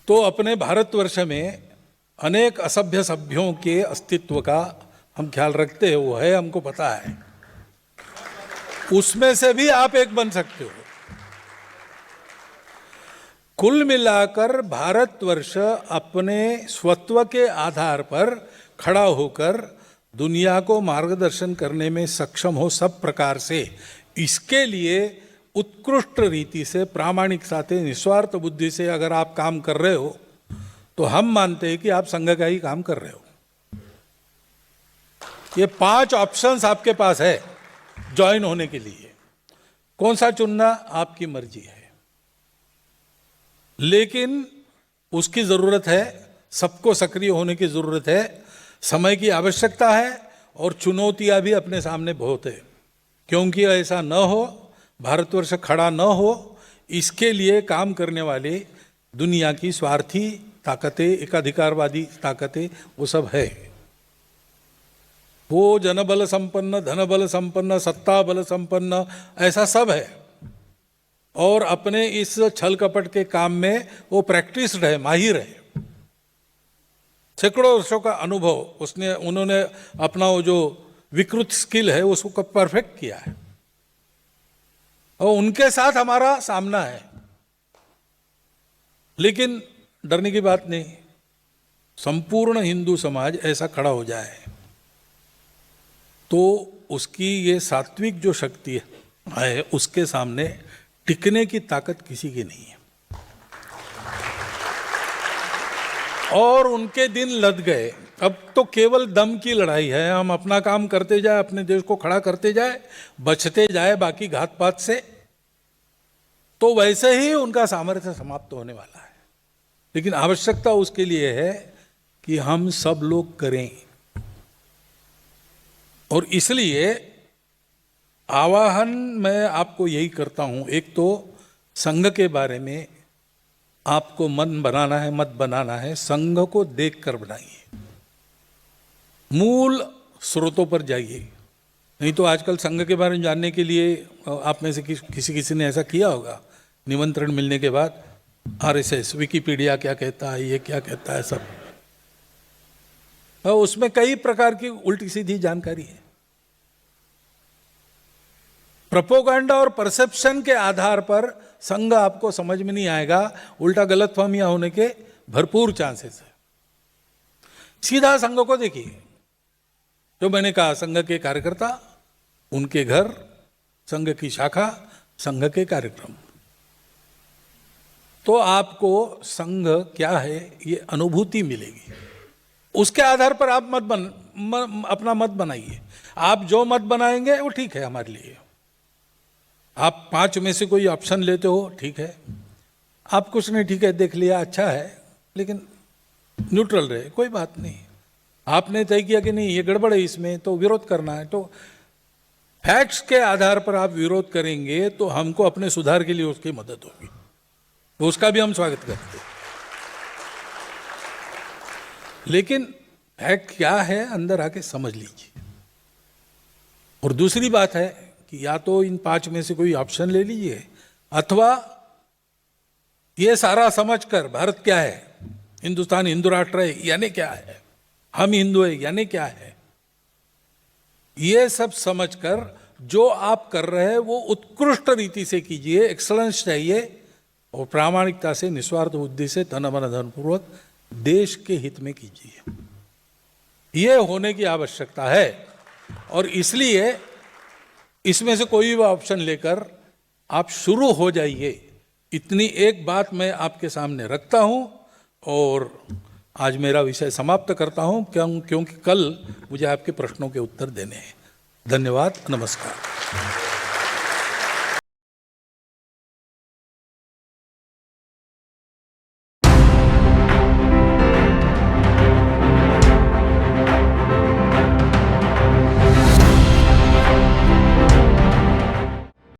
तो अपने भारतवर्ष में अनेक असभ्य सभ्यों के अस्तित्व का हम ख्याल रखते हैं, वो है, हमको पता है। उसमें से भी आप एक बन सकते हो। कुल मिलाकर भारतवर्ष अपने स्वत्व के आधार पर खड़ा होकर दुनिया को मार्गदर्शन करने में सक्षम हो सब प्रकार से, इसके लिए उत्कृष्ट रीति से, प्रामाणिकता से, निस्वार्थ बुद्धि से अगर आप काम कर रहे हो तो हम मानते हैं कि आप संघ का ही काम कर रहे हो। ये 5 ऑप्शंस आपके पास है ज्वाइन होने के लिए, कौन सा चुनना आपकी मर्जी है, लेकिन उसकी जरूरत है, सबको सक्रिय होने की जरूरत है, समय की आवश्यकता है और चुनौतियां भी अपने सामने बहुत है। क्योंकि ऐसा न हो, भारतवर्ष खड़ा न हो, इसके लिए काम करने वाले दुनिया की स्वार्थी ताकतें, एकाधिकारवादी ताकतें, वो सब है। वो जनबल संपन्न, धनबल संपन्न, सत्ता बल संपन्न, ऐसा सब है। और अपने इस छल कपट के काम में वो प्रैक्टिस्ड है, माहिर है, सैकड़ों वर्षों का अनुभव उन्होंने अपना वो जो विकृत स्किल है उसको परफेक्ट किया है, और उनके साथ हमारा सामना है। लेकिन डरने की बात नहीं, संपूर्ण हिंदू समाज ऐसा खड़ा हो जाए तो उसकी ये सात्विक जो शक्ति है उसके सामने टिकने की ताकत किसी की नहीं है। और उनके दिन लद गए, अब तो केवल दम की लड़ाई है। हम अपना काम करते जाए, अपने देश को खड़ा करते जाए, बचते जाए बाकी घात पात से, तो वैसे ही उनका सामर्थ्य समाप्त होने वाला है। लेकिन आवश्यकता उसके लिए है कि हम सब लोग करें। और इसलिए आवाहन मैं आपको यही करता हूं, एक तो संघ के बारे में आपको मन बनाना है, मत बनाना है, संघ को देखकर बनाइए, मूल स्रोतों पर जाइए। नहीं तो आजकल संघ के बारे में जानने के लिए आप में से किसी ने ऐसा किया होगा, निमंत्रण मिलने के बाद आरएसएस, विकिपीडिया क्या कहता है, ये क्या कहता है, सब। और उसमें कई प्रकार की उल्टी सीधी जानकारी है। प्रोपोगंडा और परसेप्शन के आधार पर संघ आपको समझ में नहीं आएगा, उल्टा गलतफहमियां होने के भरपूर चांसेस है। सीधा संघ को देखिए, जो मैंने कहा, संघ के कार्यकर्ता, उनके घर, संघ की शाखा, संघ के कार्यक्रम, तो आपको संघ क्या है ये अनुभूति मिलेगी। उसके आधार पर आप अपना मत बनाइए। आप जो मत बनाएंगे वो ठीक है हमारे लिए, आप 5 में से कोई ऑप्शन लेते हो, ठीक है। आप कुछ नहीं, ठीक है, देख लिया, अच्छा है, लेकिन न्यूट्रल रहे, कोई बात नहीं। आपने तय किया कि नहीं ये गड़बड़ है इसमें, तो विरोध करना है, तो फैक्ट्स के आधार पर आप विरोध करेंगे तो हमको अपने सुधार के लिए उसकी मदद होगी, तो उसका भी हम स्वागत करते हैं। लेकिन फैक्ट क्या है अंदर आके समझ लीजिए। और दूसरी बात है कि या तो इन 5 में से कोई ऑप्शन ले लीजिए, अथवा ये सारा समझकर भारत क्या है, हिंदुस्तान हिंदू राष्ट्र है यानी क्या है, हम हिंदू है यानी क्या है, ये सब समझकर जो आप कर रहे हैं वो उत्कृष्ट रीति से कीजिए, एक्सलेंस चाहिए, और प्रामाणिकता से, निस्वार्थ बुद्धि से, तन मन धन पूर्वक देश के हित में कीजिए। ये होने की आवश्यकता है। और इसलिए इसमें से कोई भी ऑप्शन लेकर आप शुरू हो जाइए, इतनी एक बात मैं आपके सामने रखता हूं और आज मेरा विषय समाप्त करता हूं, क्योंकि कल मुझे आपके प्रश्नों के उत्तर देने हैं। धन्यवाद, नमस्कार।